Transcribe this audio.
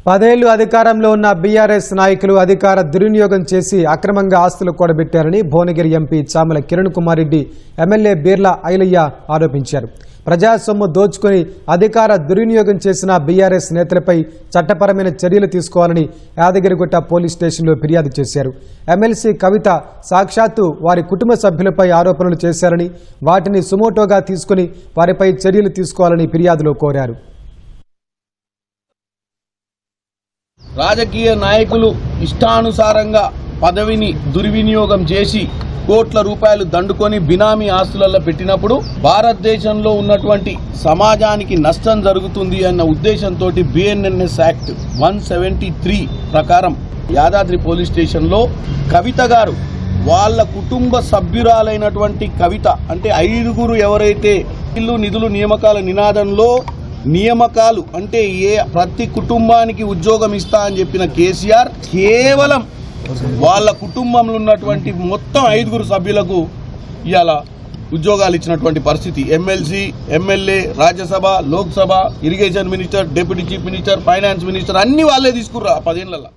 10 ఏళ్లు అధికారంలో ఉన్న బీఆర్ఎస్ నాయకులు అధికార దుర్వినియోగం చేసి అక్రమంగా ఆస్తులు కూడబెట్టారని భువనగిరి ఎంపీ చామల కిరణ్ కుమార్ రెడ్డి ఎమ్మెల్యే బీర్ల ఐలయ్య ఆరోపించారు. ప్రజా సొమ్ము దోచుకుని అధికార దుర్వినియోగం చేసిన బీఆర్ఎస్ నేతలపై చట్టపరమైన చర్యలు తీసుకోవాలని యాదగిరిగుట్ట పోలీస్ స్టేషన్లో ఫిర్యాదు చేశారు. ఎమ్మెల్సీ కవిత సాక్షాత్తు వారి కుటుంబ సభ్యులపై ఆరోపణలు చేశారని, వాటిని సుమోటోగా తీసుకుని వారిపై చర్యలు తీసుకోవాలని ఫిర్యాదులో కోరారు. రాజకీయ నాయకులు ఇష్టానుసారంగా పదవిని దుర్వినియోగం చేసి కోట్ల రూపాయలు దండుకొని బినామీ ఆస్తులలో పెట్టినప్పుడు భారతదేశంలో ఉన్నటువంటి సమాజానికి నష్టం జరుగుతుంది అన్న ఉద్దేశంతో బిఎన్ఎన్ఎస్ యాక్ట్ 173 ప్రకారం యాదాద్రి పోలీస్ స్టేషన్లో కవిత గారు వాళ్ళ కుటుంబ సభ్యురాలైనటువంటి కవిత అంటే 5గురు ఎవరైతే ఇల్లు నిధులు నియామకాల నినాదంలో నియామకాలు అంటే ప్రతి కుటుంబానికి ఉద్యోగం ఇస్తా అని చెప్పిన కేసీఆర్ కేవలం వాళ్ళ కుటుంబంలో ఉన్నటువంటి మొత్తం 5గురు సభ్యులకు ఇవాళ ఉద్యోగాలు ఇచ్చినటువంటి పరిస్థితి. MLC, MLA, Rajya Sabha, Lok Sabha, irrigation minister, deputy chief minister, finance minister అన్ని వాళ్ళే తీసుకుర్రు 10 ఏళ్లలో.